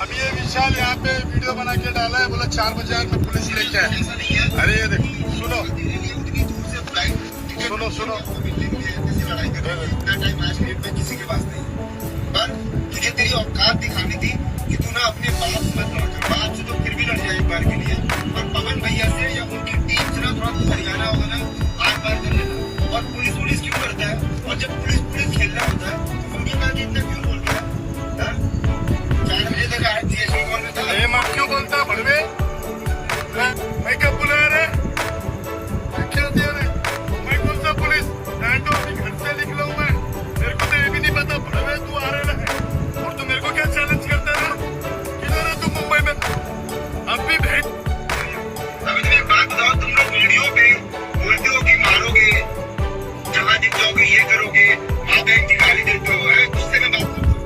अभी ये विशाल यहाँ पे वीडियो बना के डाला है, बोला 4 बाजार में पुलिस लेके आए। अरे ये देखो, सुनो सुनो सुनो, किसी के पास नहीं, पर तुझे तेरी औकात दिखानी थी कि तू ना अपने बाप से मत लड़। बाप से तो फिर भी लड़ जाए एक बार के लिए, और पवन भैया से या उनकी टीम से ना थोड़ा तो हरियाणा होगा ना, आर पार कर लेना। और पुलिस क्यों करता है, और जब पुलिस खेलना होता है तो उनकी बात इतना क्यों बोलता है? 4 बजे तक आज जीएसटी कॉल में था। ये माँ क्यों बोलता है भड़वे? मैं कब बुलाया रे? क्या दिया रे? मैं कौन सा पुलिस? मैं तो अभी घर से निकला हूँ मैं। मेरे को तो ये भी नहीं पता भड़वे तू आ रहा है, और तू मेरे को क्या चैलेंज करता है? किधर है तू मुंबई में? अब भी भेज। अभी तुम एक बात बताओ, तुम लोग वीडियो पे बोलते हो कि मारोगे, जहाँ दिख जाओगे, ये करोगे, माँ बहन की गाली देते हो, है गुस्से में बात करते हो,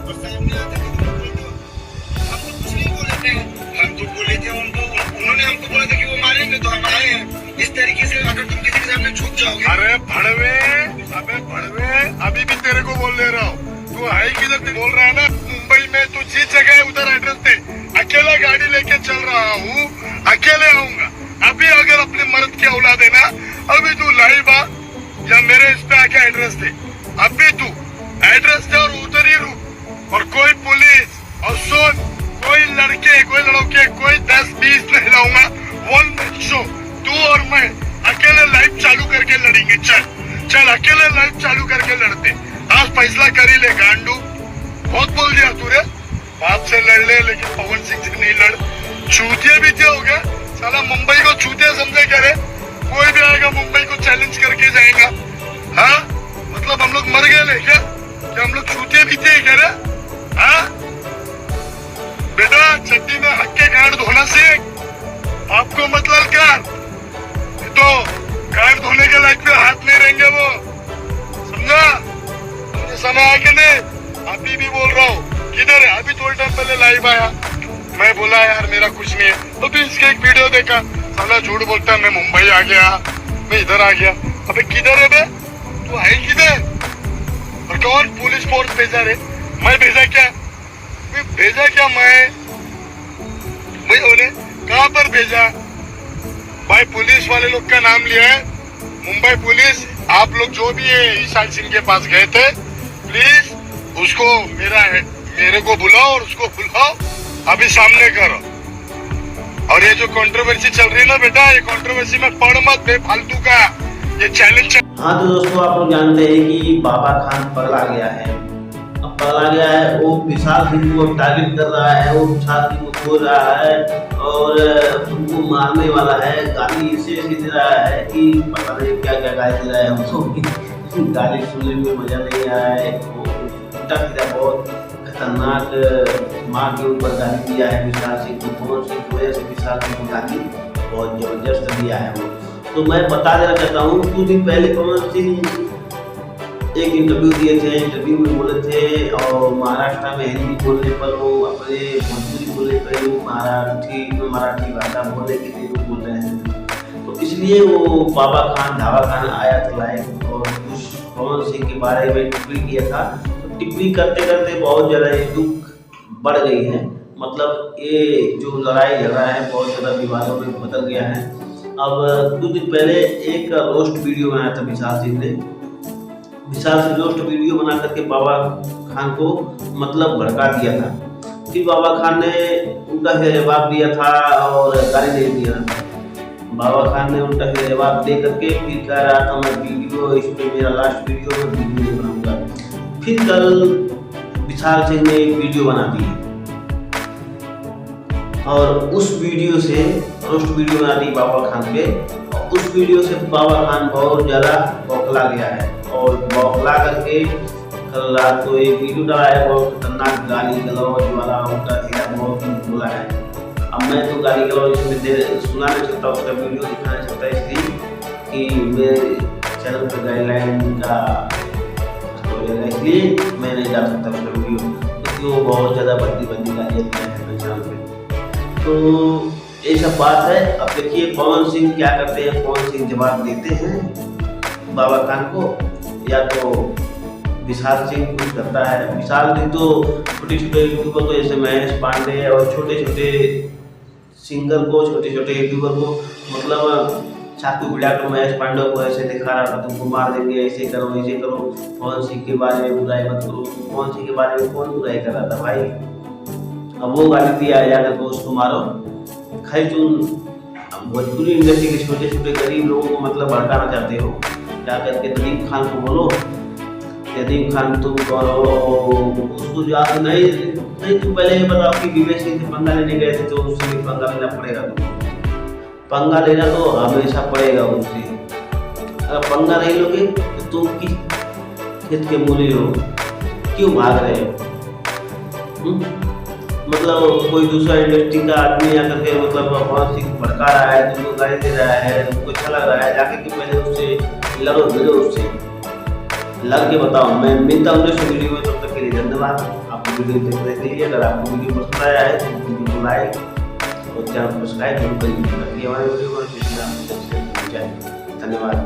और सामने आते हैं तुम बोलते हो हम तो कुछ नहीं बोले थे। हम तो बोले थे उनको, उन्होंने हमको बोला था कि वो मारेंगे, तो हम आए हैं। इस तरीके से अगर तुम किसी के सामने झुक जाओगे। अरे भड़वे, अबे भड़वे, अभी भी तेरे को बोल ले रहा हूँ, तू है किधर? बोल रहा है ना मुंबई में, तू जिस जगह है उधर एड्रेस दे। अकेला गाड़ी लेके चल रहा हूँ, अकेले आऊंगा। अभी अगर अपने मर्द की औलाद है ना, अभी तू लाइव आ या मेरे इस पे आके एड्रेस दे। अभी तू एड्रेस दे और उधर ही रुक। और कोई पुलिस, और सुन, कोई लड़के, कोई लड़के, कोई 10-20 नहीं लाऊंगा। 1 मैन शो, तू और मैं अकेले लाइव चालू करके लड़ेंगे। चल अकेले लाइव चालू करके लड़ते। आज फैसला कर ही ले गांडू। बहुत बोल दिया तू रे, बाप से लड़ ले, लेकिन पवन सिंह से नहीं लड़। चूतिया भी हो गया साला, मुंबई को चूतिया समझे क्या रे? कोई भी आएगा मुंबई को चैलेंज करके जाएगा। हाँ, मतलब हम लोग मर गए ले क्या? हम लोग चूतिया भी थे क्या रे? हाँ बेटा, चट्टी में हक्के गांड धोना सीख। आपको मतलब क्या तो गांड धोने के लायक पे हाथ नहीं रहेंगे वो, समझा? मुझे समय आ के नहीं, अभी भी बोल रहा हूँ। किधर है? अभी थोड़ी टाइम पहले लाइव आया, मैं बोला यार मेरा कुछ नहीं है, तो भी इसके एक वीडियो देखा। साला झूठ बोलता है, मैं मुंबई आ गया, मैं इधर आ गया। अबे किधर है बे? तू है किधर? और कौन पुलिस फोर्स भेजा रे? मैं भेजा क्या? भेजा क्या मैं उन्हें? कहाँ पर भेजा भाई? पुलिस वाले लोग का नाम लिया है, मुंबई पुलिस। आप लोग जो भी है ईशान सिंह के पास गए थे, प्लीज उसको मेरे को बुलाओ और उसको बुलाओ, अभी सामने करो। और ये जो कंट्रोवर्सी चल रही है ना बेटा, ये कंट्रोवर्सी में पढ़ मत बेफालतू का, ये चैलेंज। हाँ तो दोस्तों, आप लोग जानते हैं कि बाबा खान पगला गया है। अब पगला गया है, वो विशाल सिंह को टारगेट कर रहा है, वो विशाल सिंह को बोल रहा है और उनको मारने वाला है। गाली इसे दे रहा है कि पता नहीं क्या क्या गाली दे रहा है हमको। गाली सुनने में मजा नहीं आ रहा है। वो उल्टा सीधा बहुत खतरनाक माँ के ऊपर गाली दिया है विशाल सिंह को। पवन सिंह की वजह से विशाल सिंह को गाली बहुत जबरदस्त दिया है वो। तो मैं बता देना चाहता हूँ, कुछ दिन पहले पवन सिंह एक इंटरव्यू दिए थे। इंटरव्यू में बोले थे और महाराष्ट्र में हिंदी बोलने पर वो, अपने भोजपुरी बोलने पर वो मराठी भाषा बोलने के लिए वो बोल रहे हैं। तो इसलिए वो बाबा खान ढाबा खान आया था लाइव और कुछ पवन सिंह के बारे में टिप्पणी किया था। तो टिप्पणी करते करते बहुत ज़्यादा ये दुख बढ़ गई है। मतलब ये जो लड़ाई झगड़ा है बहुत ज़्यादा विवादों में बदल गया है। अब कुछ दिन पहले एक रोस्ट वीडियो बनाया था विशाल सिंह ने। विशाल सिंह रोस्ट वीडियो बना करके बाबा खान को मतलब भड़का दिया था। फिर बाबा खान ने उल्टा से जवाब दिया था और गाली दे दिया। बाबा खान ने उल्टा से जवाब दे करके फिर कह रहा था मैं वीडियो, इस पर मेरा लास्ट वीडियो में वीडियो नहीं बनाऊंगा। फिर कल विशाल सिंह ने एक वीडियो बना दी और उस वीडियो से रोस्ट वीडियो बना दी बाबा खान पे। और उस वीडियो से बाबा खान बहुत ज़्यादा बौखला गया है और बौखला करके कल रात को एक वीडियो डाला है, बहुत खतरनाक गाली गलौज वाला, उल्टा सीधा बहुत बोला है। अब मैं तो गाली गलौज इसमें सुना नहीं सकता, उसका वीडियो दिखा नहीं सकता, इसलिए कि मेरे चैनल पर गाइडलाइन का होगा, इसलिए मैं नहीं डाल सकता उसका वीडियो, क्योंकि वो बहुत ज़्यादा बंदी गालियाँ दिया है मेरे चैनल पर। तो ये सब बात है। अब देखिए पवन सिंह क्या करते हैं। पवन सिंह जवाब देते हैं बाबा खान को, या तो विशाल सिंह कुछ करता है। विशाल सिंह तो छोटे छोटे यूट्यूबर को जैसे महेश पांडे और छोटे छोटे सिंगर को, छोटे छोटे यूट्यूबर को मतलब चाकू भिड़ा कर महेश पांडे को ऐसे दिखा रहा था, तुमको मार देंगे, ऐसे करो पवन सिंह के बारे में बुराई मत करो। पवन सिंह के बारे में कौन बुराई कर रहा था भाई? अब वो गाली दिया जाकर को उसको मारो। खैर तुम भोजपुरी इंडस्ट्री के छोटे छोटे गरीब लोगों को मतलब भड़काना चाहते हो, जाकर के नदीम खान को बोलो, नदीम खान तुम करो उसको याद नहीं तुम पहले ये बताओ कि विवेक सिंह से पंगा लेने गए थे तो उससे भी पंगा लेना पड़ेगा तुमको। पंगा लेना तो हमेशा पड़ेगा उससे। अगर पंगा नहीं लोगे तो तुम किस खेत के मूली हो, क्यों भाग रहे हो? मतलब कोई दूसरा इंडस्ट्री का आदमी आकर के मतलब पवन सिंह भड़का रहा है, तुमको गाली दे रहा है, तुमको अच्छा लग रहा है, जाके कि पहले उससे लड़ो भिड़ो, उससे लग के बताओ। मैं मिलता हूँ नेक्स्ट वीडियो में, तब तक के लिए धन्यवाद। आपको वीडियो देखने के लिए। अगर आपको वीडियो पसंद आया है तो वीडियो को लाइक और चैनल को सब्सक्राइब जरूर करिए ताकि हमारे वीडियो को धन्यवाद।